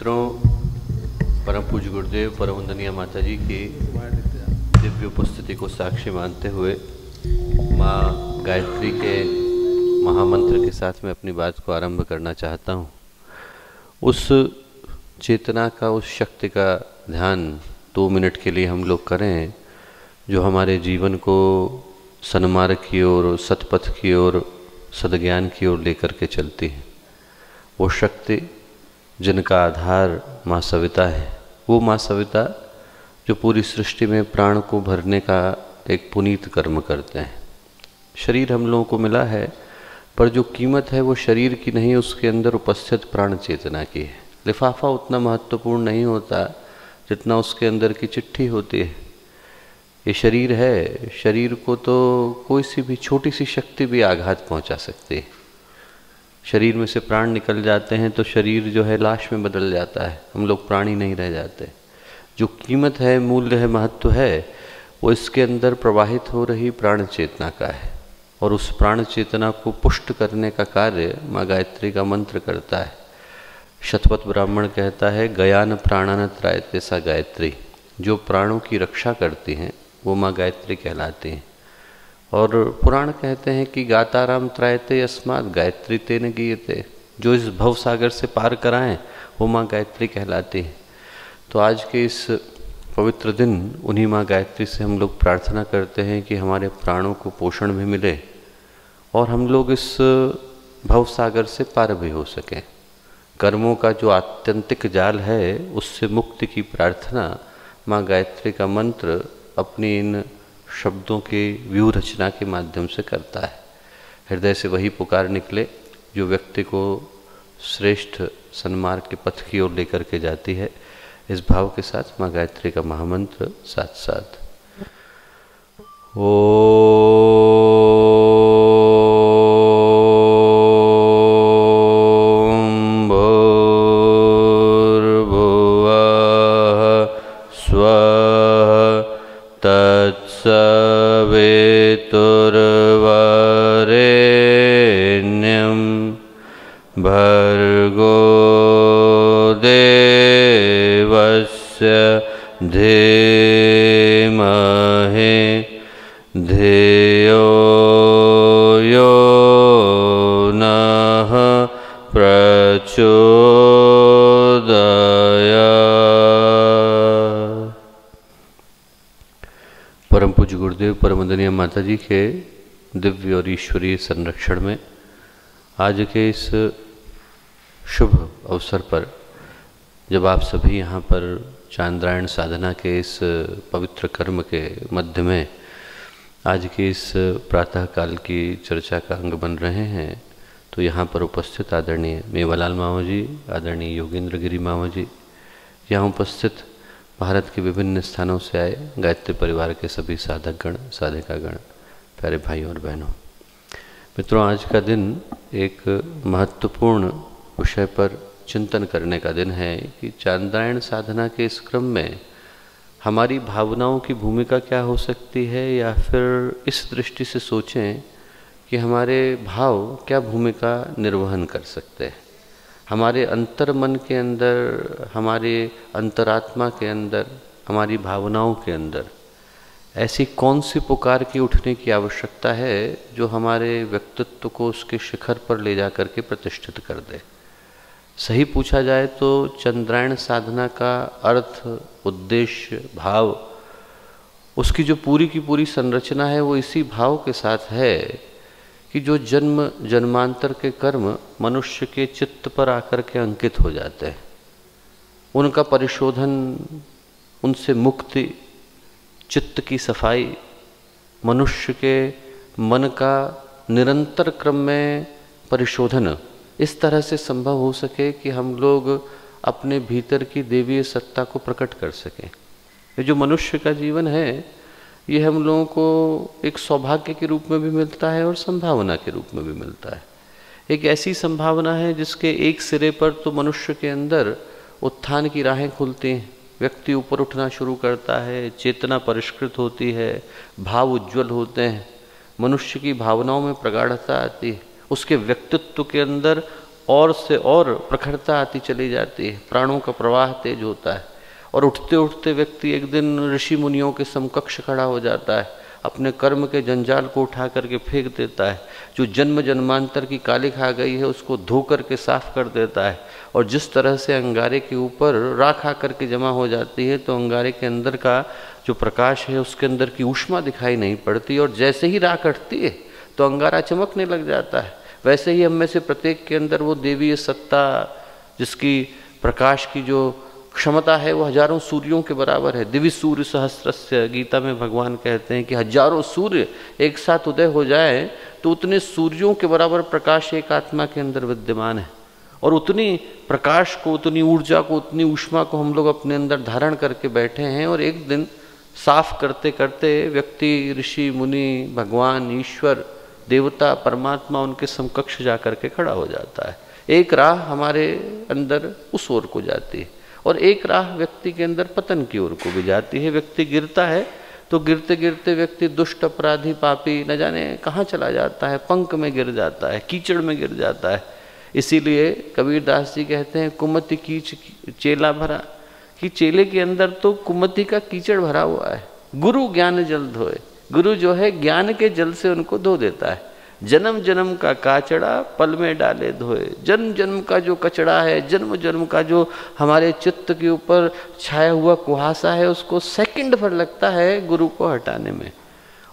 मित्रों, परम पूज्य गुरुदेव परम वंदनीय माता जी की दिव्य उपस्थिति को साक्षी मानते हुए माँ गायत्री के महामंत्र के साथ मैं अपनी बात को आरंभ करना चाहता हूँ। उस चेतना का, उस शक्ति का ध्यान 2 मिनट के लिए हम लोग करें जो हमारे जीवन को सन्मार्ग की ओर, सतपथ की ओर, सद्ज्ञान की ओर लेकर के चलती है। वो शक्ति जिनका आधार माँ सविता है, वो माँ सविता जो पूरी सृष्टि में प्राण को भरने का एक पुनीत कर्म करते हैं। शरीर हम लोगों को मिला है, पर जो कीमत है वो शरीर की नहीं, उसके अंदर उपस्थित प्राण चेतना की है। लिफाफा उतना महत्वपूर्ण नहीं होता जितना उसके अंदर की चिट्ठी होती है। ये शरीर है, शरीर को तो कोई सी भी छोटी सी शक्ति भी आघात पहुंचा सकती है। शरीर में से प्राण निकल जाते हैं तो शरीर जो है लाश में बदल जाता है, हम लोग प्राणी नहीं रह जाते। जो कीमत है, मूल्य है, महत्व है, वो इसके अंदर प्रवाहित हो रही प्राण चेतना का है। और उस प्राण चेतना को पुष्ट करने का कार्य माँ गायत्री का मंत्र करता है। शतपथ ब्राह्मण कहता है, गयान प्राणान त्रायते सा गायत्री। जो प्राणों की रक्षा करती हैं वो माँ गायत्री कहलाती हैं। और पुराण कहते हैं कि गाताराम त्रायते अस्मात् गायत्री तेन गीयते। जो इस भव सागर से पार कराएं वो माँ गायत्री कहलाती है। तो आज के इस पवित्र दिन उन्हीं माँ गायत्री से हम लोग प्रार्थना करते हैं कि हमारे प्राणों को पोषण भी मिले और हम लोग इस भव सागर से पार भी हो सकें। कर्मों का जो आत्यंतिक जाल है उससे मुक्ति की प्रार्थना माँ गायत्री का मंत्र अपनी इन शब्दों की व्यूह रचना के माध्यम से करता है। हृदय से वही पुकार निकले जो व्यक्ति को श्रेष्ठ सन्मार्ग के पथ की ओर लेकर के जाती है। इस भाव के साथ माँ गायत्री का महामंत्र साथ साथ भर्गो देवस्य धीमहि धियो यो नः प्रचोदयात्। परम पूज्य गुरुदेव परम वंदनीय माता जी के दिव्य और ईश्वरीय संरक्षण में आज के इस शुभ अवसर पर जब आप सभी यहाँ पर चांद्रायण साधना के इस पवित्र कर्म के मध्य में आज की इस प्रातः काल की चर्चा का अंग बन रहे हैं, तो यहाँ पर उपस्थित आदरणीय मेवालाल मामा जी, आदरणीय योगेंद्र गिरी मामा जी, यहाँ उपस्थित भारत के विभिन्न स्थानों से आए गायत्री परिवार के सभी साधकगण, साधिकागण, प्यारे भाइयों और बहनों, मित्रों, आज का दिन एक महत्वपूर्ण विषय पर चिंतन करने का दिन है कि चांद्रायण साधना के इस क्रम में हमारी भावनाओं की भूमिका क्या हो सकती है, या फिर इस दृष्टि से सोचें कि हमारे भाव क्या भूमिका निर्वहन कर सकते हैं। हमारे अंतर मन के अंदर, हमारे अंतरात्मा के अंदर, हमारी भावनाओं के अंदर ऐसी कौन सी पुकार की उठने की आवश्यकता है जो हमारे व्यक्तित्व को उसके शिखर पर ले जा कर के प्रतिष्ठित कर दे। सही पूछा जाए तो चांद्रायण साधना का अर्थ, उद्देश्य, भाव, उसकी जो पूरी की पूरी संरचना है वो इसी भाव के साथ है कि जो जन्म जन्मांतर के कर्म मनुष्य के चित्त पर आकर के अंकित हो जाते हैं, उनका परिशोधन, उनसे मुक्ति, चित्त की सफाई, मनुष्य के मन का निरंतर क्रम में परिशोधन इस तरह से संभव हो सके कि हम लोग अपने भीतर की देवीय सत्ता को प्रकट कर सकें। ये जो मनुष्य का जीवन है ये हम लोगों को एक सौभाग्य के रूप में भी मिलता है और संभावना के रूप में भी मिलता है। एक ऐसी संभावना है जिसके एक सिरे पर तो मनुष्य के अंदर उत्थान की राहें खुलती हैं, व्यक्ति ऊपर उठना शुरू करता है, चेतना परिष्कृत होती है, भाव उज्ज्वल होते हैं, मनुष्य की भावनाओं में प्रगाढ़ता आती है, उसके व्यक्तित्व के अंदर और से और प्रखरता आती चली जाती है, प्राणों का प्रवाह तेज होता है और उठते उठते व्यक्ति एक दिन ऋषि मुनियों के समकक्ष खड़ा हो जाता है, अपने कर्म के जंजाल को उठा करके फेंक देता है, जो जन्म जन्मांतर की काली खा गई है उसको धो करके साफ कर देता है। और जिस तरह से अंगारे के ऊपर राख आकर के जमा हो जाती है तो अंगारे के अंदर का जो प्रकाश है उसके अंदर की ऊष्मा दिखाई नहीं पड़ती, और जैसे ही राख हटती है तो अंगारा चमकने लग जाता है। वैसे ही हम में से प्रत्येक के अंदर वो देवीय सत्ता, जिसकी प्रकाश की जो क्षमता है वो हजारों सूर्यों के बराबर है। दिव्य सूर्य सहस्रस्य, गीता में भगवान कहते हैं कि हजारों सूर्य एक साथ उदय हो जाए तो उतने सूर्यों के बराबर प्रकाश एक आत्मा के अंदर विद्यमान है, और उतनी प्रकाश को, उतनी ऊर्जा को, उतनी ऊष्मा को हम लोग अपने अंदर धारण करके बैठे हैं। और एक दिन साफ करते करते व्यक्ति ऋषि मुनि, भगवान, ईश्वर, देवता, परमात्मा उनके समकक्ष जा करके खड़ा हो जाता है। एक राह हमारे अंदर उस ओर को जाती है और एक राह व्यक्ति के अंदर पतन की ओर को भी जाती है। व्यक्ति गिरता है तो गिरते गिरते व्यक्ति दुष्ट, अपराधी, पापी न जाने कहाँ चला जाता है, पंक में गिर जाता है, कीचड़ में गिर जाता है। इसीलिए कबीरदास जी कहते हैं कुमति कीच चेला भरा, कि चेले के अंदर तो कुमति का कीचड़ भरा हुआ है। गुरु ज्ञान जल धोए, गुरु जो है ज्ञान के जल से उनको धो देता है। जन्म जन्म का काचड़ा पल में डाले धोए, जन्म जन्म का जो कचड़ा है, जन्म जन्म का जो हमारे चित्त के ऊपर छाया हुआ कुहासा है, उसको सेकंड भर लगता है गुरु को हटाने में।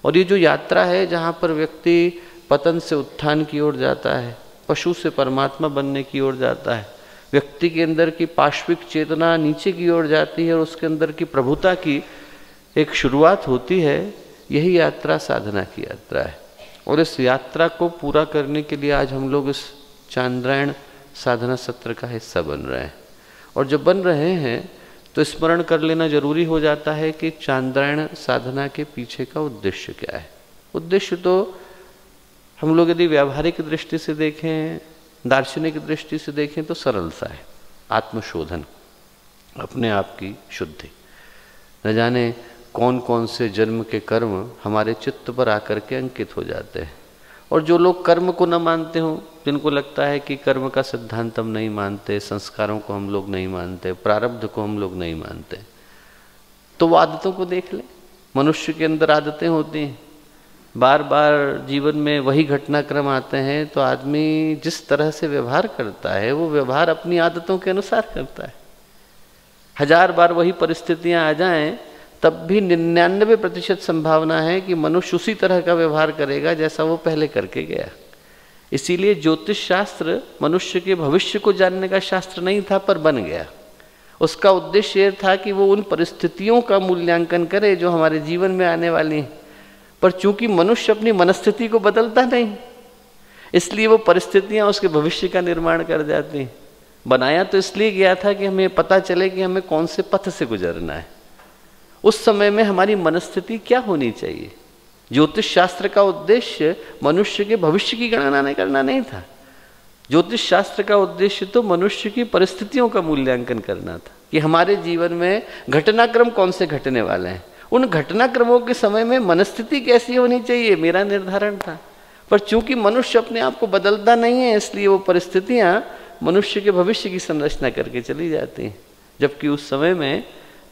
और ये जो यात्रा है जहाँ पर व्यक्ति पतन से उत्थान की ओर जाता है, पशु से परमात्मा बनने की ओर जाता है, व्यक्ति के अंदर की पाश्विक चेतना नीचे की ओर जाती है और उसके अंदर की प्रभुता की एक शुरुआत होती है, यही यात्रा साधना की यात्रा है। और इस यात्रा को पूरा करने के लिए आज हम लोग इस चांद्रायण साधना सत्र का हिस्सा बन रहे हैं। और जब बन रहे हैं तो स्मरण कर लेना जरूरी हो जाता है कि चांद्रायण साधना के पीछे का उद्देश्य क्या है। उद्देश्य तो हम लोग यदि व्यावहारिक दृष्टि से देखें, दार्शनिक दृष्टि से देखें तो सरल सा है, आत्मशोधन, अपने आप की शुद्धि। न जाने कौन कौन से जन्म के कर्म हमारे चित्त पर आकर के अंकित हो जाते हैं। और जो लोग कर्म को न मानते हों, जिनको लगता है कि कर्म का सिद्धांत हम नहीं मानते, संस्कारों को हम लोग नहीं मानते, प्रारब्ध को हम लोग नहीं मानते, तो वो आदतों को देख ले। मनुष्य के अंदर आदतें होती हैं, बार बार जीवन में वही घटनाक्रम आते हैं, तो आदमी जिस तरह से व्यवहार करता है वो व्यवहार अपनी आदतों के अनुसार करता है। 1000 बार वही परिस्थितियां आ जाएं तब भी 99% संभावना है कि मनुष्य उसी तरह का व्यवहार करेगा जैसा वो पहले करके गया। इसीलिए ज्योतिष शास्त्र मनुष्य के भविष्य को जानने का शास्त्र नहीं था, पर बन गया। उसका उद्देश्य ये था कि वो उन परिस्थितियों का मूल्यांकन करे जो हमारे जीवन में आने वाली हैं। पर चूंकि मनुष्य अपनी मनस्थिति को बदलता नहीं, इसलिए वो परिस्थितियां उसके भविष्य का निर्माण कर जाती हैं। बनाया तो इसलिए गया था कि हमें पता चले कि हमें कौन से पथ से गुजरना है, उस समय में हमारी मनस्थिति क्या होनी चाहिए। ज्योतिष शास्त्र का उद्देश्य मनुष्य के भविष्य की गणना करना नहीं था। ज्योतिष शास्त्र का उद्देश्य तो मनुष्य की परिस्थितियों का मूल्यांकन करना था कि हमारे जीवन में घटनाक्रम कौन से घटने वाले हैं, उन घटनाक्रमों के समय में मनस्थिति कैसी होनी चाहिए, मेरा निर्धारण था। पर चूंकि मनुष्य अपने आप को बदलता नहीं है, इसलिए वो परिस्थितियां मनुष्य के भविष्य की संरचना करके चली जाती हैं। जबकि उस समय में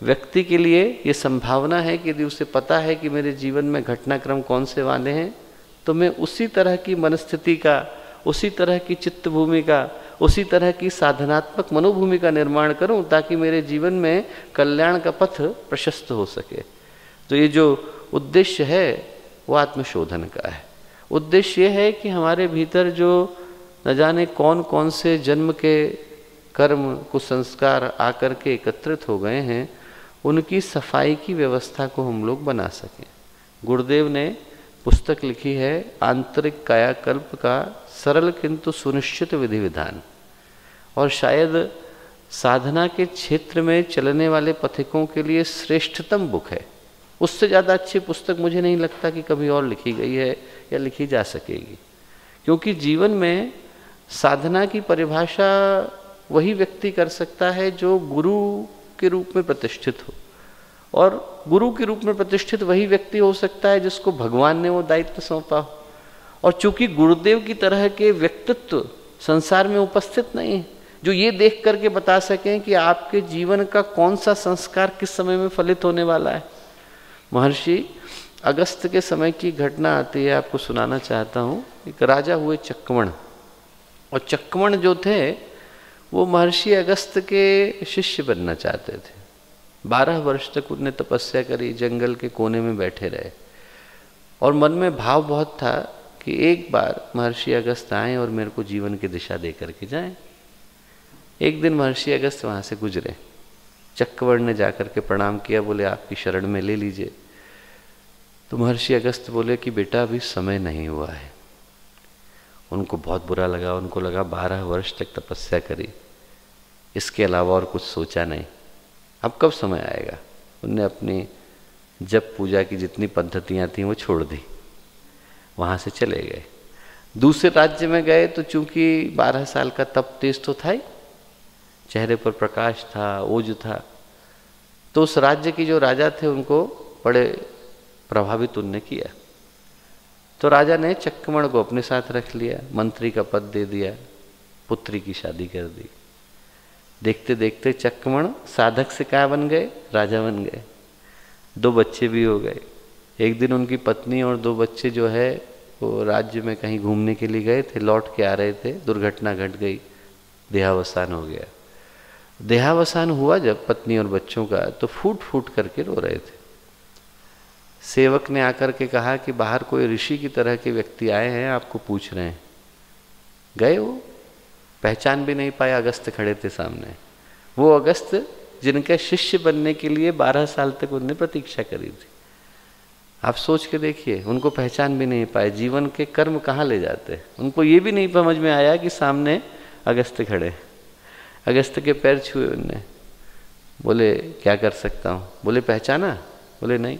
व्यक्ति के लिए ये संभावना है कि यदि उसे पता है कि मेरे जीवन में घटनाक्रम कौन से वाले हैं, तो मैं उसी तरह की मनस्थिति का, उसी तरह की चित्त भूमि का, उसी तरह की साधनात्मक मनोभूमि का निर्माण करूं, ताकि मेरे जीवन में कल्याण का पथ प्रशस्त हो सके। तो ये जो उद्देश्य है वो आत्मशोधन का है। उद्देश्य ये है कि हमारे भीतर जो न जाने कौन कौन से जन्म के कर्म कुसंस्कार आकर के एकत्रित हो गए हैं, उनकी सफाई की व्यवस्था को हम लोग बना सकें। गुरुदेव ने पुस्तक लिखी है आंतरिक कायाकल्प का सरल किंतु सुनिश्चित विधि विधान, और शायद साधना के क्षेत्र में चलने वाले पथिकों के लिए श्रेष्ठतम बुक है। उससे ज़्यादा अच्छी पुस्तक मुझे नहीं लगता कि कभी और लिखी गई है या लिखी जा सकेगी। क्योंकि जीवन में साधना की परिभाषा वही व्यक्ति कर सकता है जो गुरु के रूप में प्रतिष्ठित हो, और गुरु के रूप में प्रतिष्ठित वही व्यक्ति हो सकता है जिसको भगवान ने वो दायित्व सौंपा हो। और चूंकि गुरुदेव की तरह के व्यक्तित्व संसार में उपस्थित नहीं है, जो ये देख करके बता सकें कि आपके जीवन का कौन सा संस्कार किस समय में फलित होने वाला है। महर्षि अगस्त के समय की घटना आती है, आपको सुनाना चाहता हूँ। एक राजा हुए चक्रवण, और चक्रवण जो थे वो महर्षि अगस्त के शिष्य बनना चाहते थे। 12 वर्ष तक उन्हें तपस्या करी, जंगल के कोने में बैठे रहे, और मन में भाव बहुत था कि एक बार महर्षि अगस्त आए और मेरे को जीवन की दिशा दे करके जाएं। एक दिन महर्षि अगस्त वहाँ से गुजरे, चक्रवर्ण ने जाकर के प्रणाम किया, बोले आपकी शरण में ले लीजिए। तो महर्षि अगस्त बोले कि बेटा अभी समय नहीं हुआ है। उनको बहुत बुरा लगा, उनको लगा 12 वर्ष तक तपस्या करी, इसके अलावा और कुछ सोचा नहीं, अब कब समय आएगा। उनने अपनी जप पूजा की जितनी पद्धतियाँ थीं वो छोड़ दी, वहाँ से चले गए। दूसरे राज्य में गए तो चूंकि 12 साल का तप तेज तो था ही, चेहरे पर प्रकाश था, ओज था, तो उस राज्य की जो राजा थे उनको बड़े प्रभावित उनने किया। तो राजा ने चक्रवर्ण को अपने साथ रख लिया, मंत्री का पद दे दिया, पुत्री की शादी कर दी। देखते देखते चक्रवर्ण साधक से क्या बन गए, राजा बन गए। 2 बच्चे भी हो गए। एक दिन उनकी पत्नी और 2 बच्चे जो है वो राज्य में कहीं घूमने के लिए गए थे, लौट के आ रहे थे, दुर्घटना घट गई, देहावसान हो गया। देहावसान हुआ जब पत्नी और बच्चों का, तो फूट फूट करके रो रहे थे। सेवक ने आकर के कहा कि बाहर कोई ऋषि की तरह के व्यक्ति आए हैं, आपको पूछ रहे हैं। गए, वो पहचान भी नहीं पाए, अगस्त खड़े थे सामने। वो अगस्त जिनके शिष्य बनने के लिए 12 साल तक उनने प्रतीक्षा करी थी। आप सोच के देखिए, उनको पहचान भी नहीं पाए। जीवन के कर्म कहाँ ले जाते। उनको ये भी नहीं समझ में आया कि सामने अगस्त खड़े। अगस्त के पैर छुए उनने, बोले क्या कर सकता हूँ। बोले पहचाना। बोले नहीं।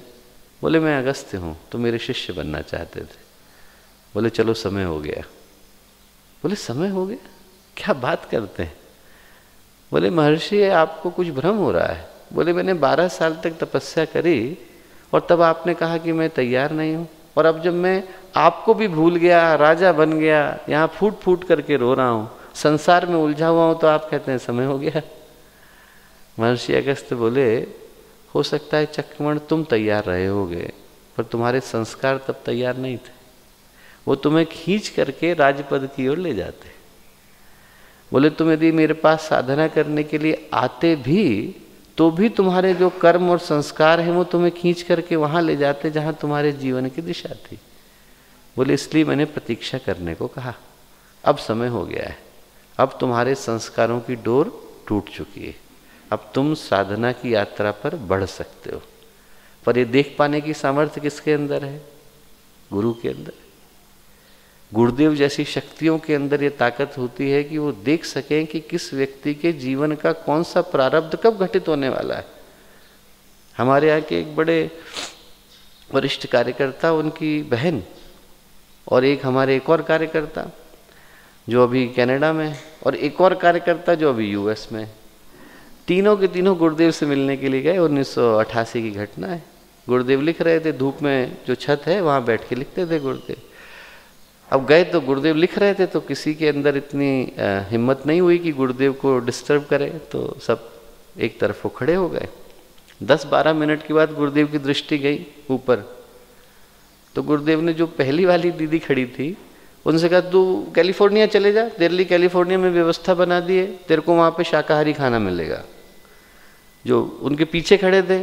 बोले मैं अगस्त हूँ, तो मेरे शिष्य बनना चाहते थे। बोले चलो समय हो गया। बोले समय हो गया, क्या बात करते हैं। बोले महर्षि आपको कुछ भ्रम हो रहा है। बोले मैंने 12 साल तक तपस्या करी और तब आपने कहा कि मैं तैयार नहीं हूँ, और अब जब मैं आपको भी भूल गया, राजा बन गया, यहाँ फूट फूट करके रो रहा हूँ, संसार में उलझा हुआ हूँ, तो आप कहते हैं समय हो गया। महर्षि अगस्त बोले हो सकता है चक्रवर्ण तुम तैयार रहे होगे, पर तुम्हारे संस्कार तब तैयार नहीं थे। वो तुम्हें खींच करके राजपद की ओर ले जाते। बोले तुम यदि मेरे पास साधना करने के लिए आते भी, तो भी तुम्हारे जो कर्म और संस्कार हैं वो तुम्हें खींच करके वहाँ ले जाते जहाँ तुम्हारे जीवन की दिशा थी। बोले इसलिए मैंने प्रतीक्षा करने को कहा। अब समय हो गया है, अब तुम्हारे संस्कारों की डोर टूट चुकी है, अब तुम साधना की यात्रा पर बढ़ सकते हो। पर ये देख पाने की सामर्थ्य किसके अंदर है? गुरु के अंदर। गुरुदेव जैसी शक्तियों के अंदर ये ताकत होती है कि वो देख सकें कि किस व्यक्ति के जीवन का कौन सा प्रारब्ध कब घटित होने वाला है। हमारे यहाँ के एक बड़े वरिष्ठ कार्यकर्ता, उनकी बहन, और एक हमारे एक और कार्यकर्ता जो अभी कनाडा में, और एक और कार्यकर्ता जो अभी यूएस में, तीनों के तीनों गुरुदेव से मिलने के लिए गए। 1988 की घटना है। गुरुदेव लिख रहे थे, धूप में जो छत है वहाँ बैठ के लिखते थे गुरुदेव। अब गए तो गुरुदेव लिख रहे थे, तो किसी के अंदर इतनी हिम्मत नहीं हुई कि गुरुदेव को डिस्टर्ब करे, तो सब एक तरफ वो खड़े हो गए। 10-12 मिनट के बाद गुरुदेव की दृष्टि गई ऊपर, तो गुरुदेव ने जो पहली वाली दीदी खड़ी थी उनसे कहा तू कैलिफोर्निया चले जा, तेरे लिए कैलिफोर्निया में व्यवस्था बना दी है, तेरे को वहाँ पे शाकाहारी खाना मिलेगा। जो उनके पीछे खड़े थे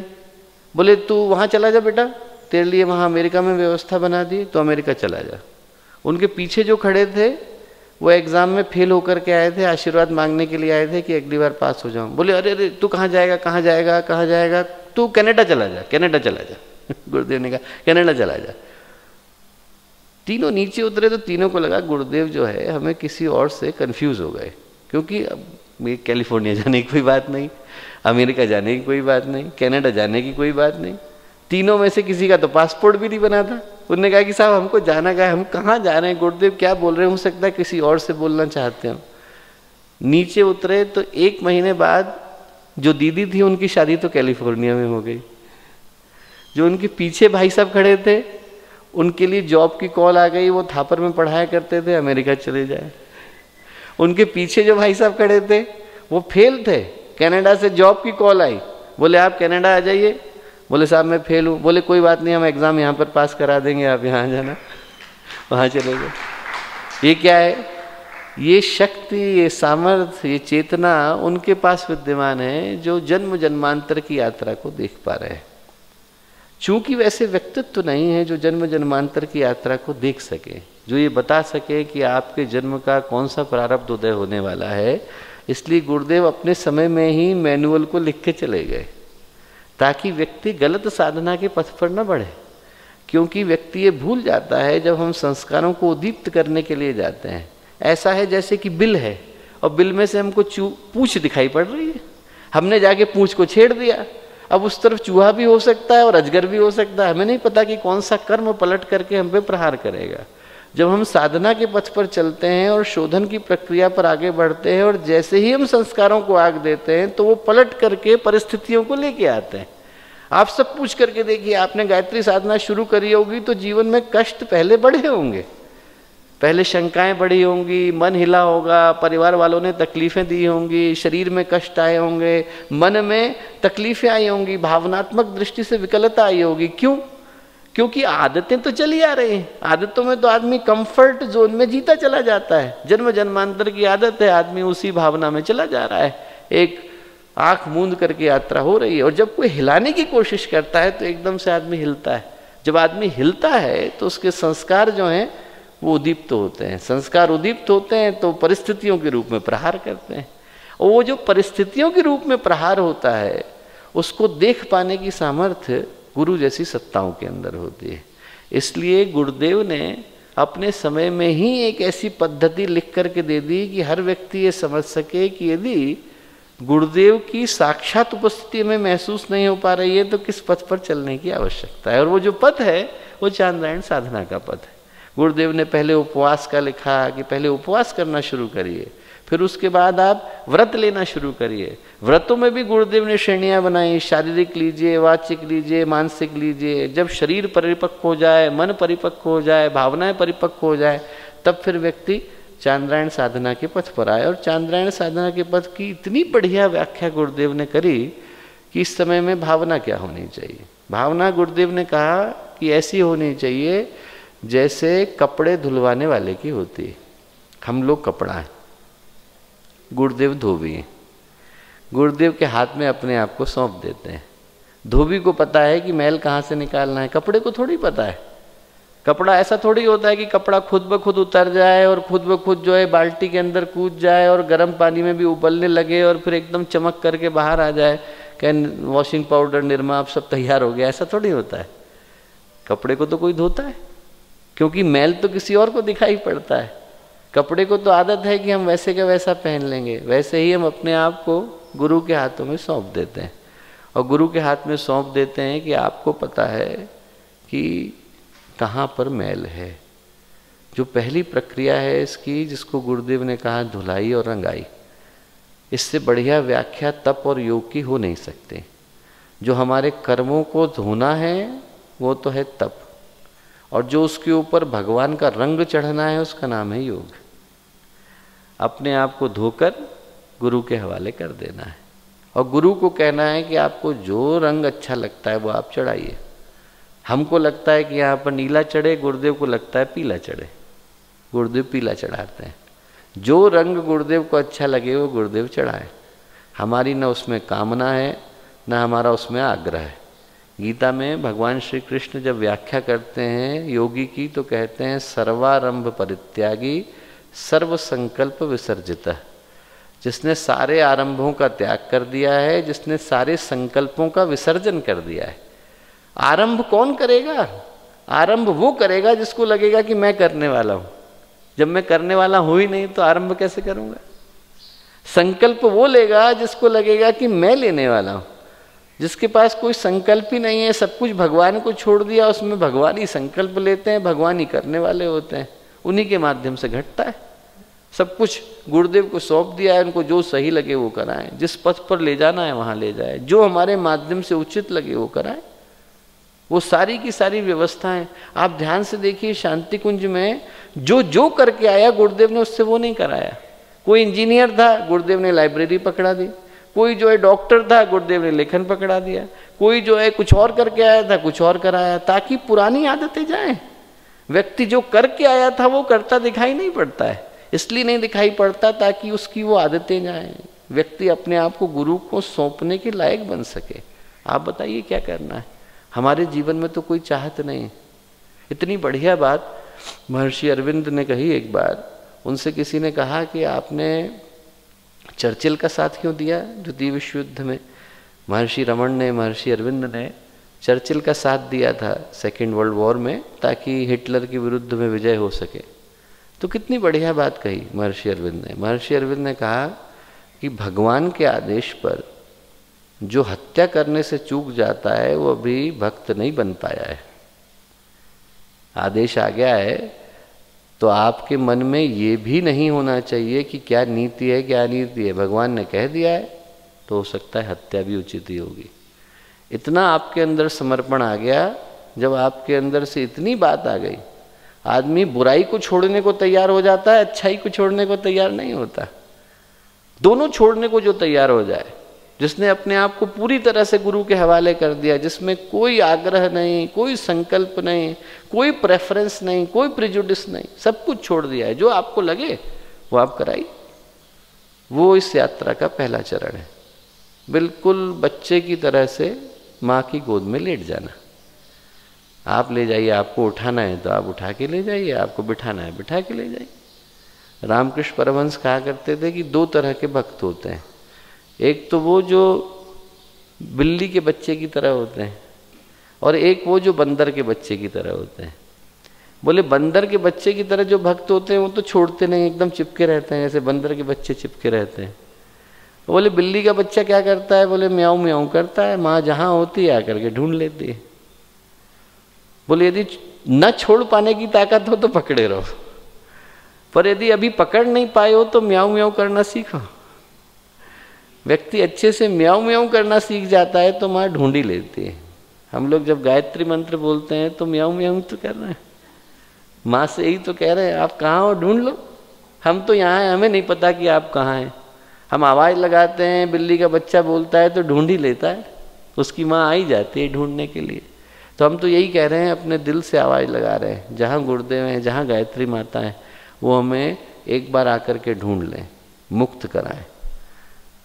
बोले तू वहाँ चला जा बेटा, तेरे लिए वहाँ अमेरिका में व्यवस्था बना दी, तो अमेरिका चला जा। उनके पीछे जो खड़े थे वो एग्ज़ाम में फेल होकर के आए थे, आशीर्वाद मांगने के लिए आए थे कि अगली बार पास हो जाऊँ। बोले अरे अरे तू कहाँ जाएगा, कहाँ जाएगा, कहाँ जाएगा, तू कनाडा चला जा, कनाडा चला जा। गुरुदेव ने कहा कनाडा चला जा। तीनों नीचे उतरे तो तीनों को लगा गुरुदेव जो है हमें किसी और से कंफ्यूज हो गए, क्योंकि अब कैलिफोर्निया जाने की कोई बात नहीं, अमेरिका जाने की कोई बात नहीं, कनाडा जाने की कोई बात नहीं। तीनों में से किसी का तो पासपोर्ट भी नहीं बना था। उन्होंने कहा कि साहब हमको जाना क्या है, हम कहाँ जा रहे हैं, गुरुदेव क्या बोल रहे हैं, हो सकता है किसी और से बोलना चाहते हो। नीचे उतरे तो 1 महीने बाद जो दीदी थी उनकी शादी तो कैलिफोर्निया में हो गई। जो उनके पीछे भाई साहब खड़े थे उनके लिए जॉब की कॉल आ गई, वो थापर में पढ़ाया करते थे, अमेरिका चले जाए। उनके पीछे जो भाई साहब खड़े थे वो फेल थे। कनाडा से जॉब की कॉल आई, बोले आप कनाडा आ जाइए। बोले साहब मैं फेल हूँ। बोले कोई बात नहीं, हम एग्ज़ाम यहाँ पर पास करा देंगे, आप यहाँ जाना। वहाँ चले गए। ये क्या है? ये शक्ति, ये सामर्थ्य, ये चेतना उनके पास विद्यमान है जो जन्म जन्मांतर की यात्रा को देख पा रहे हैं। चूंकि वैसे व्यक्तित्व नहीं है जो जन्म जन्मांतर की यात्रा को देख सके, जो ये बता सके कि आपके जन्म का कौन सा प्रारब्ध उदय होने वाला है, इसलिए गुरुदेव अपने समय में ही मैनुअल को लिख के चले गए ताकि व्यक्ति गलत साधना के पथ पर न बढ़े। क्योंकि व्यक्ति ये भूल जाता है जब हम संस्कारों को उद्दीप्त करने के लिए जाते हैं। ऐसा है जैसे कि बिल है और बिल में से हमको पूंछ दिखाई पड़ रही है, हमने जाके पूंछ को छेड़ दिया। अब उस तरफ चूहा भी हो सकता है और अजगर भी हो सकता है, हमें नहीं पता कि कौन सा कर्म पलट करके हम पे प्रहार करेगा। जब हम साधना के पथ पर चलते हैं और शोधन की प्रक्रिया पर आगे बढ़ते हैं और जैसे ही हम संस्कारों को आग देते हैं तो वो पलट करके परिस्थितियों को लेके आते हैं। आप सब पूछ करके देखिए, आपने गायत्री साधना शुरू करी होगी तो जीवन में कष्ट पहले बढ़े होंगे, पहले शंकाएं बढ़ी होंगी, मन हिला होगा, परिवार वालों ने तकलीफें दी होंगी, शरीर में कष्ट आए होंगे, मन में तकलीफें आई होंगी, भावनात्मक दृष्टि से विकलता आई होगी। क्यों? क्योंकि आदतें तो चली आ रही हैं। आदतों में तो आदमी कंफर्ट जोन में जीता चला जाता है। जन्म जन्मांतर की आदत है, आदमी उसी भावना में चला जा रहा है। एक आंख मूंद करके यात्रा हो रही है और जब कोई हिलाने की कोशिश करता है तो एकदम से आदमी हिलता है। जब आदमी हिलता है तो उसके संस्कार जो हैं वो उद्दीप्त होते हैं। संस्कार उद्दीप्त होते हैं तो परिस्थितियों के रूप में प्रहार करते हैं, और वो जो परिस्थितियों के रूप में प्रहार होता है उसको देख पाने की सामर्थ्य गुरु जैसी सत्ताओं के अंदर होती है। इसलिए गुरुदेव ने अपने समय में ही एक ऐसी पद्धति लिख करके दे दी कि हर व्यक्ति ये समझ सके कि यदि गुरुदेव की साक्षात उपस्थिति में महसूस नहीं हो पा रही है तो किस पथ पर चलने की आवश्यकता है। और वो जो पथ है वो चांद्रायण साधना का पथ है। गुरुदेव ने पहले उपवास का लिखा कि पहले उपवास करना शुरू करिए, फिर उसके बाद आप व्रत लेना शुरू करिए। व्रतों में भी गुरुदेव ने श्रेणियां बनाई, शारीरिक लीजिए, वाचिक लीजिए, मानसिक लीजिए। जब शरीर परिपक्व हो जाए, मन परिपक्व हो जाए, भावनाएं परिपक्व हो जाए, तब फिर व्यक्ति चांद्रायण साधना के पथ पर आए। और चांद्रायण साधना के पथ की इतनी बढ़िया व्याख्या गुरुदेव ने करी कि इस समय में भावना क्या होनी चाहिए। भावना गुरुदेव ने कहा कि ऐसी होनी चाहिए जैसे कपड़े धुलवाने वाले की होती है। हम लोग कपड़ा है, गुरुदेव धोबी है। गुरुदेव के हाथ में अपने आप को सौंप देते हैं। धोबी को पता है कि मैल कहाँ से निकालना है, कपड़े को थोड़ी पता है। कपड़ा ऐसा थोड़ी होता है कि कपड़ा खुद ब खुद उतर जाए और खुद ब खुद जो है बाल्टी के अंदर कूद जाए और गर्म पानी में भी उबलने लगे और फिर एकदम चमक करके बाहर आ जाए, कहें वॉशिंग पाउडर, निरमा, अब सब तैयार हो गया। ऐसा थोड़ी होता है। कपड़े को तो कोई धोता है, क्योंकि मैल तो किसी और को दिखाई पड़ता है। कपड़े को तो आदत है कि हम वैसे का वैसा पहन लेंगे। वैसे ही हम अपने आप को गुरु के हाथों में सौंप देते हैं, और गुरु के हाथ में सौंप देते हैं कि आपको पता है कि कहाँ पर मैल है। जो पहली प्रक्रिया है इसकी, जिसको गुरुदेव ने कहा धुलाई और रंगाई, इससे बढ़िया व्याख्या तप और योग की हो नहीं सकती। जो हमारे कर्मों को धोना है वो तो है तप, और जो उसके ऊपर भगवान का रंग चढ़ना है उसका नाम है योग। अपने आप को धोकर गुरु के हवाले कर देना है, और गुरु को कहना है कि आपको जो रंग अच्छा लगता है वो आप चढ़ाइए। हमको लगता है कि यहाँ पर नीला चढ़े, गुरुदेव को लगता है पीला चढ़े, गुरुदेव पीला चढ़ाते हैं। जो रंग गुरुदेव को अच्छा लगे वो गुरुदेव चढ़ाए। हमारी न उसमें कामना है न हमारा उसमें आग्रह है। गीता में भगवान श्री कृष्ण जब व्याख्या करते हैं योगी की तो कहते हैं सर्वारंभ परित्यागी सर्व संकल्प विसर्जित। जिसने सारे आरंभों का त्याग कर दिया है, जिसने सारे संकल्पों का विसर्जन कर दिया है। आरंभ कौन करेगा? आरंभ वो करेगा जिसको लगेगा कि मैं करने वाला हूं। जब मैं करने वाला हूं ही नहीं तो आरंभ कैसे करूंगा? संकल्प वो लेगा जिसको लगेगा कि मैं लेने वाला हूं। जिसके पास कोई संकल्प ही नहीं है, सब कुछ भगवान को छोड़ दिया, उसमें भगवान ही संकल्प लेते हैं, भगवान ही करने वाले होते हैं, उन्हीं के माध्यम से घटता है। सब कुछ गुरुदेव को सौंप दिया है, उनको जो सही लगे वो कराएं, जिस पथ पर ले जाना है वहां ले जाए, जो हमारे माध्यम से उचित लगे वो कराएं। वो सारी की सारी व्यवस्थाएं आप ध्यान से देखिए। शांति कुंज में जो जो करके आया गुरुदेव ने उससे वो नहीं कराया। कोई इंजीनियर था, गुरुदेव ने लाइब्रेरी पकड़ा दी। कोई जो है डॉक्टर था, गुरुदेव ने लेखन पकड़ा दिया। कोई जो है कुछ और करके आया था, कुछ और कराया, ताकि पुरानी आदतें जाएं। व्यक्ति जो करके आया था वो करता दिखाई नहीं पड़ता है, इसलिए नहीं दिखाई पड़ता ताकि उसकी वो आदतें जाएं, व्यक्ति अपने आप को गुरु को सौंपने के लायक बन सके। आप बताइए क्या करना है? हमारे जीवन में तो कोई चाहत नहीं। इतनी बढ़िया बात महर्षि अरविंद ने कही एक बार। उनसे किसी ने कहा कि आपने चर्चिल का साथ क्यों दिया द्वितीय विश्व युद्ध में? महर्षि रमन ने, महर्षि अरविंद ने चर्चिल का साथ दिया था सेकेंड वर्ल्ड वॉर में, ताकि हिटलर के विरुद्ध में विजय हो सके। तो कितनी बढ़िया बात कही महर्षि अरविंद ने। महर्षि अरविंद ने कहा कि भगवान के आदेश पर जो हत्या करने से चूक जाता है वो अभी भक्त नहीं बन पाया है। आदेश आ गया है तो आपके मन में ये भी नहीं होना चाहिए कि क्या नीति है क्या नीति है। भगवान ने कह दिया है तो हो सकता है हत्या भी उचित ही होगी। इतना आपके अंदर समर्पण आ गया, जब आपके अंदर से इतनी बात आ गई, आदमी बुराई को छोड़ने को तैयार हो जाता है, अच्छाई को छोड़ने को तैयार नहीं होता। दोनों छोड़ने को जो तैयार हो जाए, जिसने अपने आप को पूरी तरह से गुरु के हवाले कर दिया, जिसमें कोई आग्रह नहीं, कोई संकल्प नहीं, कोई प्रेफरेंस नहीं, कोई प्रिजुडिस नहीं, सब कुछ छोड़ दिया है, जो आपको लगे वो आप कराइए, वो इस यात्रा का पहला चरण है। बिल्कुल बच्चे की तरह से माँ की गोद में लेट जाना। आप ले जाइए, आपको उठाना है तो आप उठा के ले जाइए, आपको बिठाना है बिठा के ले जाइए। रामकृष्ण परमहंस कहा करते थे कि दो तरह के भक्त होते हैं, एक तो वो जो बिल्ली के बच्चे की तरह होते हैं और एक वो जो बंदर के बच्चे की तरह होते हैं। बोले बंदर के बच्चे की तरह जो भक्त होते हैं वो तो छोड़ते नहीं, एकदम चिपके रहते हैं, जैसे बंदर के बच्चे चिपके रहते हैं। बोले बिल्ली का बच्चा क्या करता है? बोले म्याऊं म्याऊं करता है, माँ जहाँ होती है आकर के ढूंढ लेती है। बोले यदि न छोड़ पाने की ताकत हो तो पकड़े रहो, पर यदि अभी पकड़ नहीं पाए हो तो म्याऊं म्याऊं करना सीखो। व्यक्ति अच्छे से म्याऊं म्याऊं करना सीख जाता है तो माँ ढूंढ ही लेती है। हम लोग जब गायत्री मंत्र बोलते हैं तो म्याऊं म्याऊं तो कर रहे हैं, माँ से यही तो कह रहे हैं आप कहाँ हो ढूंढ लो, हम तो यहाँ हैं, हमें नहीं पता कि आप कहाँ हैं। हम आवाज़ लगाते हैं, बिल्ली का बच्चा बोलता है तो ढूंढ ही लेता है, उसकी माँ आ ही जाती है ढूंढने के लिए। तो हम तो यही कह रहे हैं, अपने दिल से आवाज़ लगा रहे हैं, जहाँ गुरुदेव हैं, जहाँ गायत्री माता है, वो हमें एक बार आकर के ढूंढ लें, मुक्त कराएं।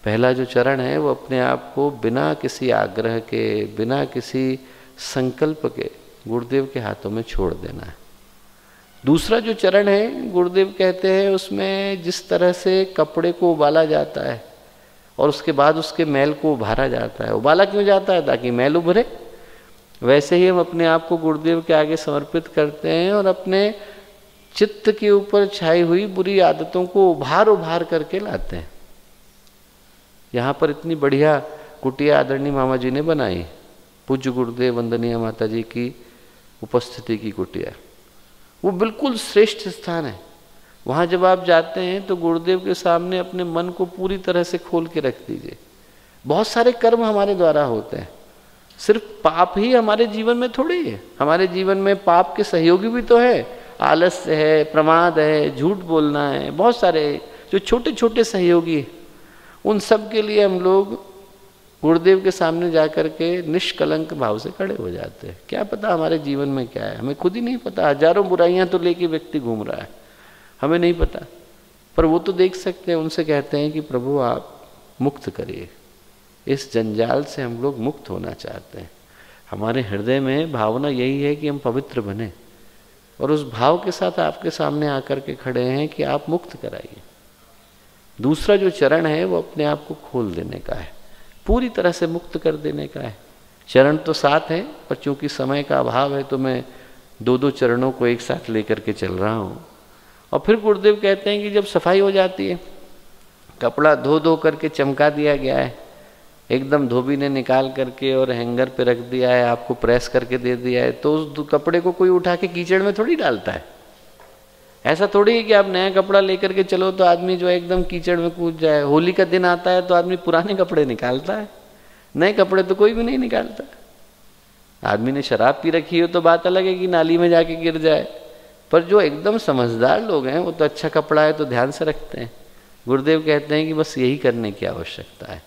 पहला जो चरण है वो अपने आप को बिना किसी आग्रह के, बिना किसी संकल्प के गुरुदेव के हाथों में छोड़ देना है। दूसरा जो चरण है, गुरुदेव कहते हैं उसमें जिस तरह से कपड़े को उबाला जाता है और उसके बाद उसके मैल को उभारा जाता है। उबाला क्यों जाता है? ताकि मैल उभरे। वैसे ही हम अपने आप को गुरुदेव के आगे समर्पित करते हैं और अपने चित्त के ऊपर छाई हुई बुरी आदतों को उभार उभार करके लाते हैं। यहाँ पर इतनी बढ़िया कुटिया आदरणीय मामा जी ने बनाई, पूज्य गुरुदेव वंदनीय माता जी की उपस्थिति की कुटिया। वो बिल्कुल श्रेष्ठ स्थान है। वहाँ जब आप जाते हैं तो गुरुदेव के सामने अपने मन को पूरी तरह से खोल के रख दीजिए। बहुत सारे कर्म हमारे द्वारा होते हैं, सिर्फ पाप ही हमारे जीवन में थोड़ी है। हमारे जीवन में पाप के सहयोगी भी तो है, आलस्य है, प्रमाद है, झूठ बोलना है, बहुत सारे जो छोटे छोटे सहयोगी हैं। उन सब के लिए हम लोग गुरुदेव के सामने जाकर के निष्कलंक भाव से खड़े हो जाते हैं। क्या पता हमारे जीवन में क्या है, हमें खुद ही नहीं पता। हजारों बुराइयां तो लेके व्यक्ति घूम रहा है, हमें नहीं पता, पर वो तो देख सकते हैं। उनसे कहते हैं कि प्रभु आप मुक्त करिए, इस जंजाल से हम लोग मुक्त होना चाहते हैं। हमारे हृदय में भावना यही है कि हम पवित्र बने, और उस भाव के साथ आपके सामने आकर के खड़े हैं कि आप मुक्त कराइए। दूसरा जो चरण है वो अपने आप को खोल देने का है, पूरी तरह से मुक्त कर देने का है। चरण तो 7 है, पर चूंकि समय का अभाव है तो मैं 2-2 चरणों को एक साथ लेकर के चल रहा हूँ। और फिर गुरुदेव कहते हैं कि जब सफाई हो जाती है, कपड़ा धो करके चमका दिया गया है, एकदम धोबी ने निकाल करके और हैंगर पे रख दिया है, आपको प्रेस करके दे दिया है, तो उस कपड़े को कोई उठा के कीचड़ में थोड़ी डालता है। ऐसा थोड़ी है कि आप नया कपड़ा लेकर के चलो तो आदमी जो है एकदम कीचड़ में कूद जाए। होली का दिन आता है तो आदमी पुराने कपड़े निकालता है, नए कपड़े तो कोई भी नहीं निकालता। आदमी ने शराब पी रखी हो तो बात अलग है कि नाली में जाके गिर जाए, पर जो एकदम समझदार लोग हैं वो तो अच्छा कपड़ा है तो ध्यान से रखते हैं, गुरुदेव कहते हैं कि बस यही करने की आवश्यकता है।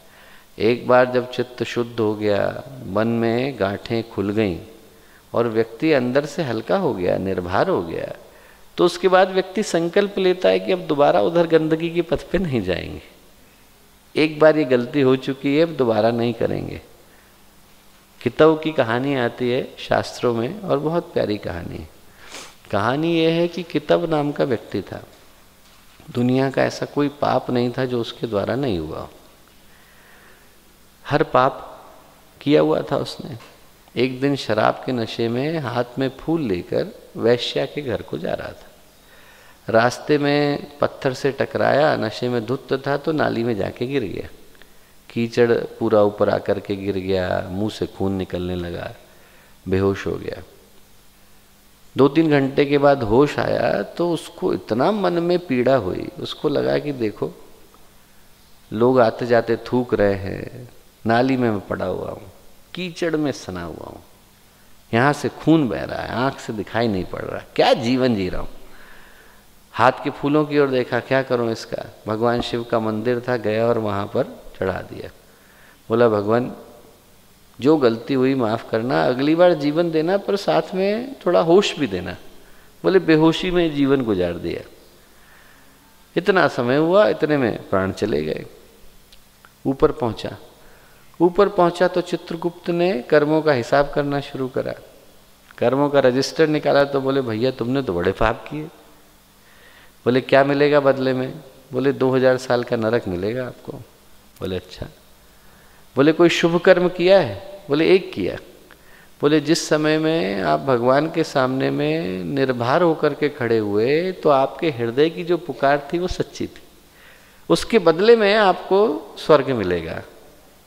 एक बार जब चित्त शुद्ध हो गया, मन में गांठें खुल गईं और व्यक्ति अंदर से हल्का हो गया, निर्भर हो गया, तो उसके बाद व्यक्ति संकल्प लेता है कि अब दोबारा उधर गंदगी के पथ पे नहीं जाएंगे। एक बार ये गलती हो चुकी है, अब दोबारा नहीं करेंगे। कितव की कहानी आती है शास्त्रों में और बहुत प्यारी कहानी है। कहानी ये है कि कितव नाम का व्यक्ति था। दुनिया का ऐसा कोई पाप नहीं था जो उसके द्वारा नहीं हुआ। हर पाप किया हुआ था उसने। एक दिन शराब के नशे में हाथ में फूल लेकर वैश्या के घर को जा रहा था। रास्ते में पत्थर से टकराया, नशे में धुत था तो नाली में जाके गिर गया। कीचड़ पूरा ऊपर आकर के गिर गया, मुंह से खून निकलने लगा, बेहोश हो गया। 2-3 घंटे के बाद होश आया तो उसको इतना मन में पीड़ा हुई, उसको लगा कि देखो लोग आते जाते थूक रहे हैं, नाली में मैं पड़ा हुआ हूँ, कीचड़ में सना हुआ हूँ, यहाँ से खून बह रहा है, आँख से दिखाई नहीं पड़ रहा, क्या जीवन जी रहा हूँ। हाथ के फूलों की ओर देखा, क्या करूँ इसका। भगवान शिव का मंदिर था, गया और वहाँ पर चढ़ा दिया। बोला भगवान जो गलती हुई माफ़ करना, अगली बार जीवन देना पर साथ में थोड़ा होश भी देना। बोले बेहोशी में जीवन गुजार दिया। इतना समय हुआ, इतने में प्राण चले गए। ऊपर पहुंचा तो चित्रगुप्त ने कर्मों का हिसाब करना शुरू करा। कर्मों का रजिस्टर निकाला तो बोले भैया तुमने तो बड़े पाप किए। बोले क्या मिलेगा बदले में। बोले 2000 साल का नरक मिलेगा आपको। बोले अच्छा। बोले कोई शुभ कर्म किया है। बोले एक किया। बोले जिस समय में आप भगवान के सामने में निर्भर होकर के खड़े हुए तो आपके हृदय की जो पुकार थी वो सच्ची थी, उसके बदले में आपको स्वर्ग मिलेगा।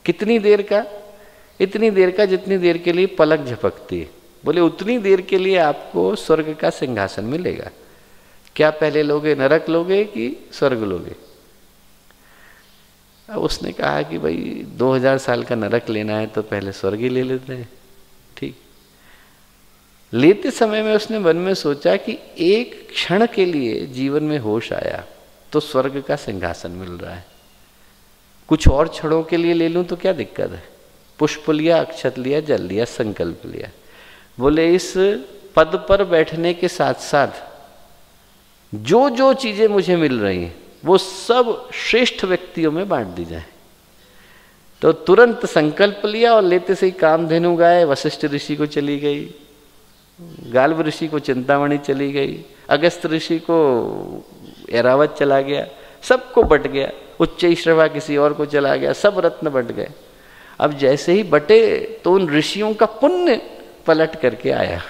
कितनी देर का। इतनी देर का जितनी देर के लिए पलक झपकती है। बोले उतनी देर के लिए आपको स्वर्ग का सिंहासन मिलेगा। क्या पहले लोगे, नरक लोगे कि स्वर्ग लोगे। अब उसने कहा कि भाई 2000 साल का नरक लेना है तो पहले स्वर्ग ही ले लेते हैं। ठीक। लेते समय में उसने मन में सोचा कि एक क्षण के लिए जीवन में होश आया तो स्वर्ग का सिंहासन मिल रहा है, कुछ और क्षणों के लिए ले लूं तो क्या दिक्कत है। पुष्प लिया, अक्षत लिया, जल लिया, संकल्प लिया। बोले इस पद पर बैठने के साथ साथ जो जो चीजें मुझे मिल रही हैं वो सब श्रेष्ठ व्यक्तियों में बांट दी जाए। तो तुरंत संकल्प लिया और लेते से ही कामधेनु गाय वशिष्ठ ऋषि को चली गई, गाल्व ऋषि को चिंतामणि चली गई, अगस्त ऋषि को ऐरावत चला गया, सबको बट गया। उच्च श्रवा किसी और को चला गया, सब रत्न बट गए। अब जैसे ही बटे तो उन ऋषियों का पुण्य पलट करके आया,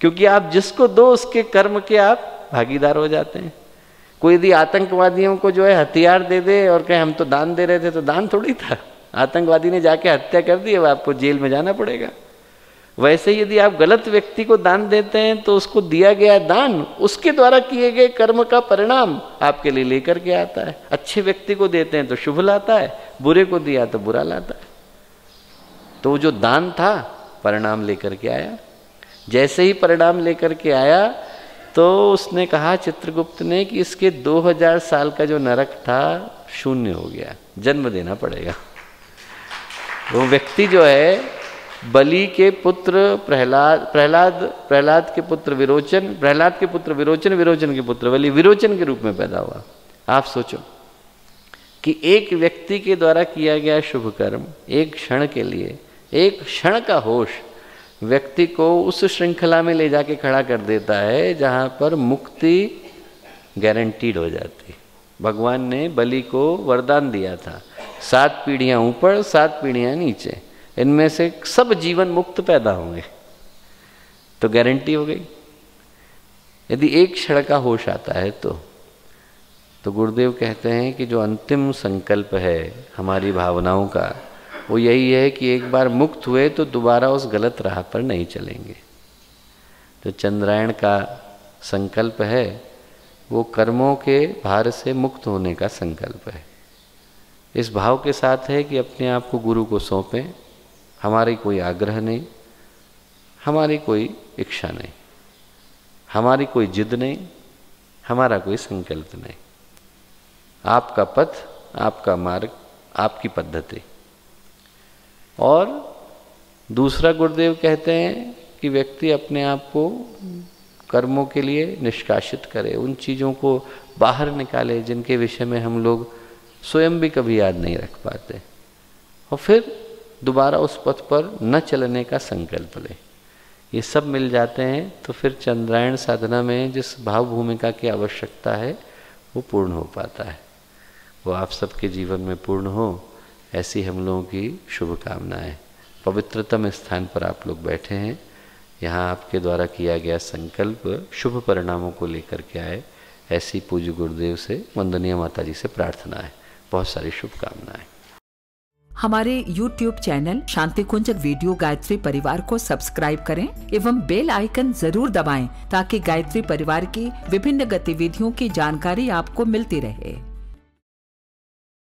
क्योंकि आप जिसको दो उसके कर्म के आप भागीदार हो जाते हैं। कोई यदि आतंकवादियों को जो है हथियार दे दे और कहे हम तो दान दे रहे थे, तो दान थोड़ी था। आतंकवादी ने जाके हत्या कर दी, अब आपको जेल में जाना पड़ेगा। वैसे ही यदि आप गलत व्यक्ति को दान देते हैं तो उसको दिया गया दान उसके द्वारा किए गए कर्म का परिणाम आपके लिए लेकर के आता है। अच्छे व्यक्ति को देते हैं तो शुभ लाता है, बुरे को दिया तो बुरा लाता है। तो जो दान था परिणाम लेकर के आया। जैसे ही परिणाम लेकर के आया तो उसने कहा चित्रगुप्त ने कि इसके 2000 साल का जो नरक था शून्य हो गया, जन्म देना पड़ेगा। वो व्यक्ति जो है बलि के पुत्र प्रहलाद के पुत्र विरोचन, प्रहलाद के पुत्र विरोचन, विरोचन के पुत्र बलि, विरोचन के रूप में पैदा हुआ। आप सोचो कि एक व्यक्ति के द्वारा किया गया शुभ कर्म एक क्षण के लिए, एक क्षण का होश व्यक्ति को उस श्रृंखला में ले जाके खड़ा कर देता है जहां पर मुक्ति गारंटीड हो जाती। भगवान ने बलि को वरदान दिया था, 7 पीढ़ियां ऊपर 7 पीढ़ियां नीचे, इनमें से सब जीवन मुक्त पैदा होंगे। तो गारंटी हो गई। यदि एक क्षण का होश आता है तो गुरुदेव कहते हैं कि जो अंतिम संकल्प है हमारी भावनाओं का वो यही है कि एक बार मुक्त हुए तो दोबारा उस गलत राह पर नहीं चलेंगे। जो चंद्रायण का संकल्प है वो कर्मों के भार से मुक्त होने का संकल्प है। इस भाव के साथ है कि अपने आप को गुरु को सौंपें। हमारी कोई आग्रह नहीं, हमारी कोई इच्छा नहीं, हमारी कोई जिद नहीं, हमारा कोई संकल्प नहीं। आपका पथ, आपका मार्ग, आपकी पद्धति। और दूसरा गुरुदेव कहते हैं कि व्यक्ति अपने आप को कर्मों के लिए निष्कासित करे, उन चीज़ों को बाहर निकाले जिनके विषय में हम लोग स्वयं भी कभी याद नहीं रख पाते, और फिर दोबारा उस पथ पर न चलने का संकल्प ले। ये सब मिल जाते हैं तो फिर चंद्रायण साधना में जिस भाव भूमिका की आवश्यकता है वो पूर्ण हो पाता है। वो आप सबके जीवन में पूर्ण हो, ऐसी हम लोगों की शुभकामनाएं। पवित्रतम स्थान पर आप लोग बैठे हैं, यहाँ आपके द्वारा किया गया संकल्प शुभ परिणामों को लेकर के आए, ऐसी पूज्य गुरुदेव से, वंदनीय माता जी से प्रार्थना है। बहुत सारी शुभकामनाएं। हमारे YouTube चैनल शांति कुंज वीडियो गायत्री परिवार को सब्सक्राइब करें एवं बेल आइकन जरूर दबाएं ताकि गायत्री परिवार की विभिन्न गतिविधियों की जानकारी आपको मिलती रहे।